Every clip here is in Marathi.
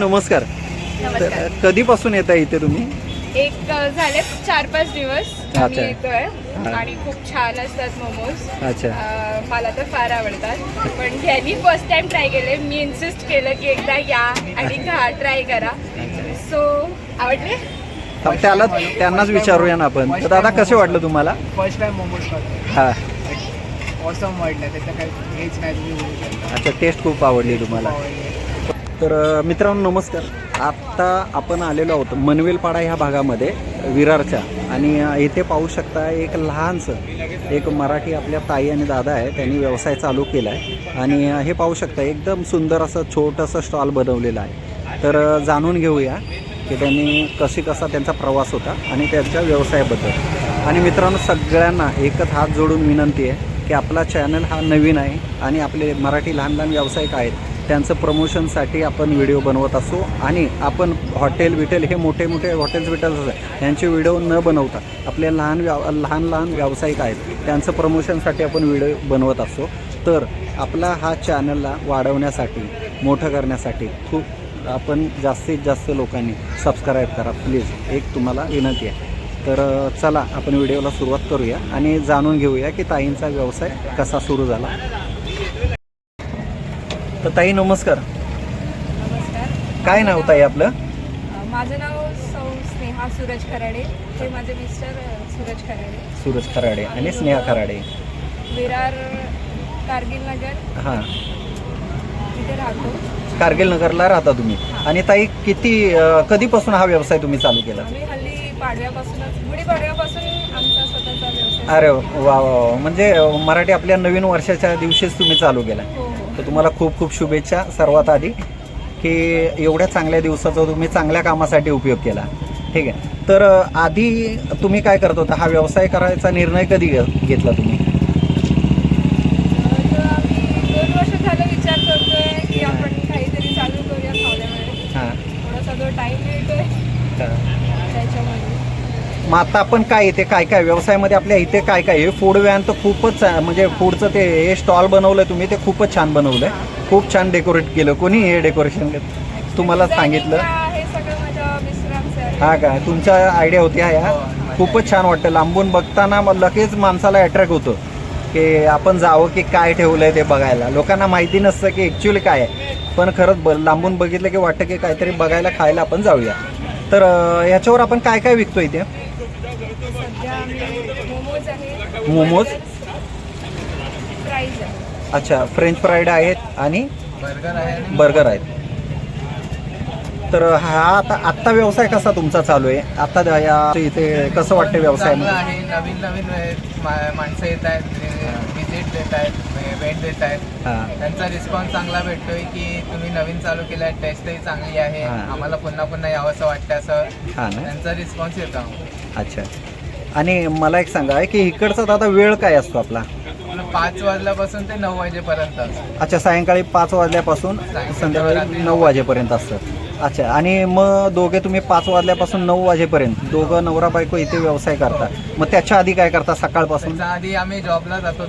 नमस्कार. नमस्कार. कधीपासून येता इथे तुम्ही? एक झाले 4-5 दिवस अच्छा. आम्ही येतोय हा. आणि खूप छान असतात मोमोज. अच्छा. मला तर फार आवडतात, पण ह्यांनी फर्स्ट टाइम ट्राय केले. मी इन्सिस्ट केलं की एकदा या आणि ट्राय करा. सो आवडले. त्यांनाच विचारूया ना आपण. तर दादा कसं वाटलं तुम्हाला? फर्स्ट टाइम मोमोज हा. ऑसम वाटलं, त्याचं काही हेच नाही, तुम्ही बोलू शकता. अच्छा, टेस्ट खूप आवडली तुम्हाला. तर मित्रांनो नमस्कार. आत्ता आपण आलेलो आहोत मनवेलपाडा ह्या भागामध्ये विरारच्या, आणि येथे पाहू शकता एक लहानसं एक मराठी आपल्या ताई आणि दादा आहे, त्यांनी व्यवसाय चालू केला आहे. आणि हे पाहू शकता एकदम सुंदर असं छोटंसं स्टॉल बनवलेलं आहे. तर जाणून घेऊया की त्यांनी कसा त्यांचा प्रवास होता आणि त्यांच्या व्यवसायाबद्दल. आणि मित्रांनो सगळ्यांना एकच हात जोडून विनंती आहे की आपला चॅनल हा नवीन आहे आणि आपले मराठी लहान लहान व्यावसायिक आहेत, त्यांचं प्रमोशनसाठी आपण व्हिडिओ बनवत असो. आणि आपण हॉटेल हे मोठे हॉटेल्स यांचे व्हिडिओ न बनवता आपले लहान लहान व्यावसायिक आहेत, त्यांचं प्रमोशनसाठी आपण व्हिडिओ बनवत असतो. तर आपला हा चॅनलला वाढवण्यासाठी, मोठं करण्यासाठी खूप आपण जास्तीत जास्त लोकांनी सबस्क्राईब करा प्लीज, एक तुम्हाला विनंती आहे. तर चला आपण व्हिडिओला सुरुवात करूया आणि जाणून घेऊया की ताईंचा व्यवसाय कसा सुरू झाला. तर ताई नमस्कार. नमस्कार. काय नाव ताई आपलं? माझं नाव सौ स्नेहा सूरज खराडे. हे माझे मिस्टर सूरज खराडे. सूरज खराडे आणि स्नेहा खराडे. विरार कारगिल नगर हां, तिथे राहतो. कारगिल नगरला राहता तुम्ही. आणि ताई कधीपासून हा व्यवसाय तुम्ही चालू केला? आम्ही हल्ली गुढीपाडव्यापासून आमचा स्वतःचा व्यवसाय. अरे वा वा, म्हणजे मराठी आपल्या नवीन वर्षाच्या दिवशीच तुम्ही चालू केला. हो. तर तुम्हाला खूप खूप शुभेच्छा सर्वात आधी की एवढ्या चांगल्या दिवसाचा तुम्ही चांगल्या कामासाठी उपयोग केला. ठीक आहे. तर आधी तुम्ही काय करत होता? हा व्यवसाय करायचा निर्णय कधी घेतला तुम्ही? तर आम्ही 2 वर्ष झालं विचार करतोय की आपण काहीतरी चालू करूया फावल्यामुळे. हां. थोडासा जो टाइम मिळतोय त्याच्यामध्ये. मग आता आपण काय इथे काय व्यवसायामध्ये आपल्या इथे काय हे फूड व्हॅन तर खूपच म्हणजे फूडचं ते हे स्टॉल बनवलं तुम्ही, ते खूपच छान बनवलं आहे. खूप छान डेकोरेट केलं. कोणी हे डेकोरेशन तुम्हाला सांगितलं? हे सगळं माझ्या मिस्टरांचं आहे. हा का, तुमच्या आयडिया होती? ह्या खूपच छान वाटतं. लांबून बघताना लगेच माणसाला अट्रॅक्ट होतं की आपण जावं की काय ठेवलं आहे ते बघायला. लोकांना माहिती नसतं की ॲक्च्युली काय आहे, पण खरंच लांबून बघितलं की वाटतं की काहीतरी बघायला खायला आपण जाऊया. तर ह्याच्यावर आपण काय विकतो इथे? सध्या मोमोज आहे. मोमोज. फ्राईज आहे. अच्छा, फ्रेंच फ्राईड आहेत आणि बर्गर आहेत. तर हा आत्ता व्यवसाय कसा तुमचा चालू आहे? आता या इथे कसं वाटतं व्यवसाय? आहे. नवीन माणसं येत आहेत, व्हिजिट देत आहेत, भेट देत आहेत. हां. त्यांचा रिस्पॉन्स चांगला भेटतोय की तुम्ही नवीन चालू केलं आहे, टेस्टही चांगली आहे, हां. आम्हाला पुन्हा यावंसं वाटतं, असं हां ना. त्यांचा रिस्पॉन्स येतो. अच्छा. आणि मला एक सांगा की इकडचा दादा वेळ काय असतो आपला? 5 वाजल्यापासून ते 9 वाजेपर्यंत. अच्छा, सायंकाळी 5 वाजल्यापासून संध्याकाळी 9 वाजेपर्यंत असतं. अच्छा. आणि मग दोघे तुम्ही 5 वाजल्यापासून 9 वाजेपर्यंत दोघं नवरा बायको इथे व्यवसाय करता. मग त्याच्या आधी काय करता सकाळपासून? त्याच्या आधी आम्ही जॉबला जातो,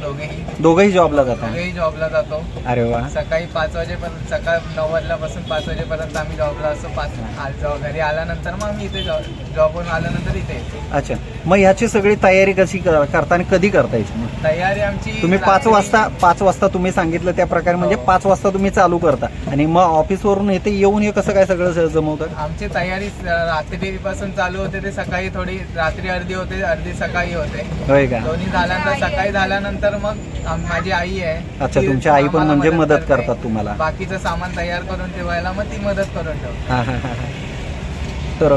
दोघंही जॉबला जाता? दोघेही जॉबला जातो. अरे वा. सकाळी 5 वाजेपर्यंत, सकाळ 9 वाजल्यापासून 5 वाजेपर्यंत आम्ही जॉबला असतो. घरी आल्यानंतर मग आम्ही इथे जॉबवरून आल्यानंतर इथे येतो. अच्छा. मग ह्याची सगळी तयारी कशी करता आणि कधी करता याची? तयारी आमची तुम्ही 5 वाजता तुम्ही सांगितलं त्या प्रकारे, म्हणजे 5 वाजता तुम्ही चालू करता आणि मग ऑफिसवरून इथे येऊन हे कसं काय सगळं जमवतात? आमची तयारी रात्रीपासून चालू होते. ते सकाळी थोडी रात्री अर्धी होते, अर्धी सकाळी होते. होय का? दोन्ही झाल्यानंतर सकाळी झाल्यानंतर मग माझी आई आहे. अच्छा, तुमची आई पण म्हणजे मदत करतात तुम्हाला? बाकीचं सामान तयार करून ठेवायला मग ती मदत करून ठेवते. हां हां हां. तर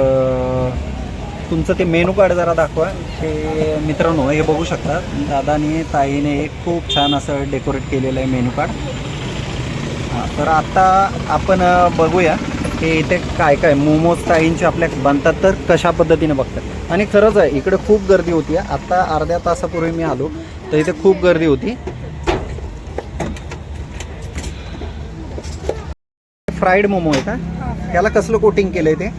तुमचं ते मेनू कार्ड जरा दाखवा. ते मित्रांनो हे बघू शकता, दादाने ताईने एक खूप छान असं डेकोरेट केलेलं आहे मेनू कार्ड. हां. तर आता आपण बघूया की इथे काय मोमोज ताईंचे आपल्या बनतात तर कशा पद्धतीने बघतात. आणि खरंच आहे इकडे खूप गर्दी होती. आता अर्ध्या तासापूर्वी मी आलो तर इथे खूप गर्दी होती. फ्राईड मोमो आहे का? त्याला कसलं कोटिंग केलंय ते?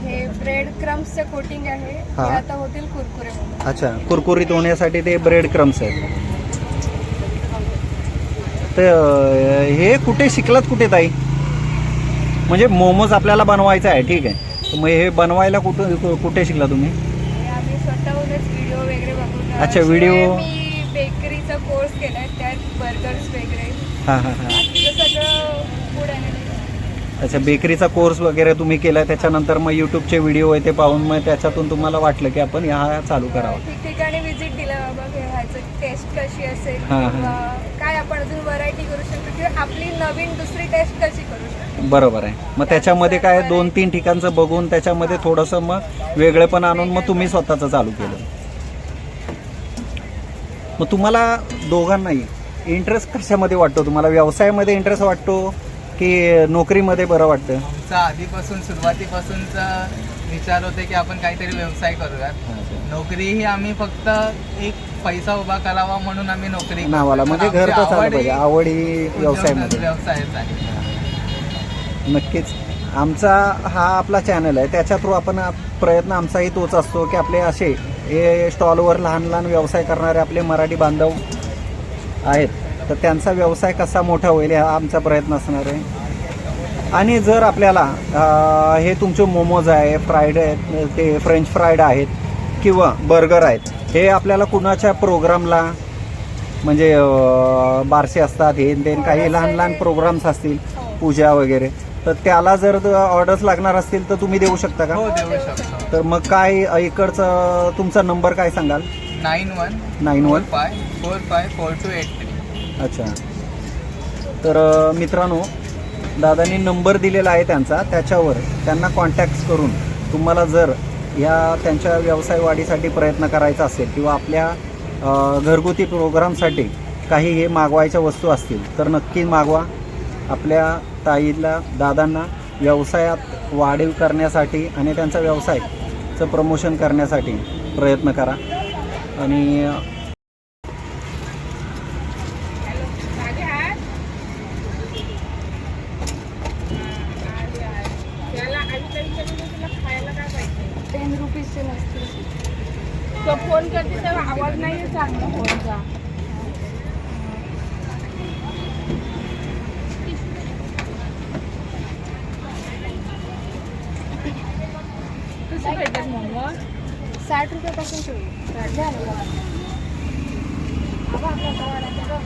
हे ब्रेड क्रम्सचं कोटिंग आहे. हा. हे आता होतील कुरकुरे मोमोज. अच्छा, कुरकुरीत होण्यासाठी ते ब्रेड क्रम्स आहेत. तर हे कुठे शिकलात कुठे ताई? म्हणजे मोमोज आपल्याला बनवायचं आहे, ठीक आहे. तर मग हे बनवायला कुठे शिकला तुम्ही? आम्ही स्वतःहूनच व्हिडिओ वगैरे बघून. अच्छा, व्हिडिओ. मी बेकरीचा कोर्स केलाय, त्यात बर्गर्स वगैरे हां हां हां. बाकीचं सगळं फूड आहे. अच्छा, बेकरीचा कोर्स वगैरे तुम्ही केला, त्याच्यानंतर मग यूट्यूबचे व्हिडिओ आहे ते पाहून मग त्याच्यातून तुम्हाला वाटलं की आपण ह्या चालू करावं. ठिकठिकाणी विजिट दिला बाबा, ह्याचं टेस्ट कशी असेल हां, हां. किंवा काय आपण अजून व्हरायटी करू शकतो किंवा आपली नवीन दुसरी टेस्ट कशी करू शकतो. बरोबर आहे. मग त्याच्यामध्ये काय 2-3 ठिकाणचं बघून त्याच्यामध्ये थोडंसं मग वेगळेपण आणून मग तुम्ही स्वतःचं चालू केलं. मग तुम्हाला दोघांनाही इंटरेस्ट कशामध्ये वाटतो? तुम्हाला व्यवसायामध्ये इंटरेस्ट वाटतो की नोकरीमध्ये बरं वाटतं? आमचा आधीपासून सुरुवातीपासूनचा विचार होते की आपण काहीतरी व्यवसाय करूयात. नोकरी ही आम्ही फक्त एक पैसा उभा करावा म्हणून आम्ही नोकरी करतो. नावाला म्हणजे पण घर आमची तर चालू पाहिजे, आवड ही उद्योगधंदा व्यवसायामध्ये. व्यवसायच आहे. नक्कीच. आमचा हा आपला चॅनल आहे, त्याच्या थ्रू आपण प्रयत्न आमचाही तोच असतो की आपले असे हे स्टॉलवर लहान लहान व्यवसाय करणारे आपले मराठी बांधव आहेत, तर त्यांचा व्यवसाय कसा मोठा होईल हा आमचा प्रयत्न असणार आहे. आणि जर आपल्याला हे तुमचे मोमोज आहे, फ्राईड आहेत, ते फ्रेंच फ्राईड आहेत किंवा बर्गर आहेत, हे आपल्याला कुणाच्या प्रोग्रामला म्हणजे बारसे असतात, हे ते काही लहान लहान प्रोग्राम्स असतील, पूजा वगैरे, तर त्याला जर ऑर्डर्स लागणार असतील तर तुम्ही देऊ शकता का? हो, देऊ शकतो. तर मग काय इकडचं तुमचा नंबर काय सांगाल? 9145454283. अच्छा. तर मित्रांनो, दादांनी नंबर दिलेला आहे त्यांचा, त्याच्यावर त्यांना कॉन्टॅक्ट करून तुम्हाला जर या त्यांच्या व्यवसाय वाढीसाठी प्रयत्न करायचा असेल किंवा आपल्या घरगुती प्रोग्रामसाठी काही हे मागवायच्या वस्तू असतील तर नक्की मागवा. आपल्या ताईला, दादांना व्यवसायात वाढीव करण्यासाठी आणि त्यांचा व्यवसायचं प्रमोशन करण्यासाठी प्रयत्न करा. आणि ₹10 नसतील. तो फोन करते तेव्हा आवाज नाही चांगला फोनचा. कसे भेटतात मोमोज? ₹60 पासून सुरू. 60 झालं का? आपला सवाल आहे का?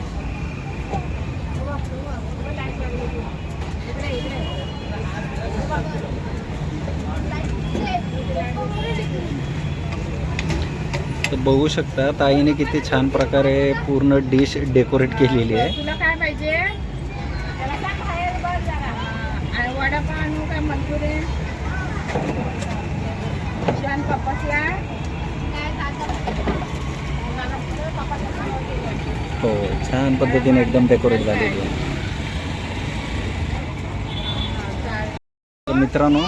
तर बघू शकता ताईने किती छान प्रकारे पूर्ण डिश डेकोरेट केलेली आहे. तुला काय पाहिजे? वडापाव आणू काय? मंचुरियन छान पप्पासला. हो, छान पद्धतीने एकदम डेकोरेट झालेली आहे. तर मित्रांनो,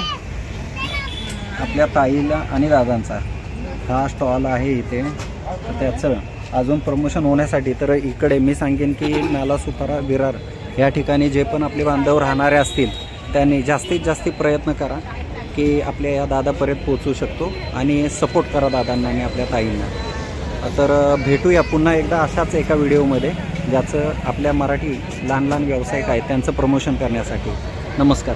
आपल्या ताईला आणि दादांचा हा स्टॉल आहे इथे. त्याचं अजून प्रमोशन होण्यासाठी तर इकडे मी सांगेन की नालासोपारा विरार या ठिकाणी जे पण आपले बांधव राहणारे असतील त्यांनी जास्तीत जास्त प्रयत्न करा की आपल्या या दादापर्यंत पोचू शकतो आणि सपोर्ट करा दादांना आणि आपल्या ताईंना. तर भेटूया पुन्हा एकदा अशाच एका व्हिडिओमध्ये ज्याचं आपल्या मराठी लहान लहान व्यावसायिक आहेत त्यांचं प्रमोशन करण्यासाठी. नमस्कार.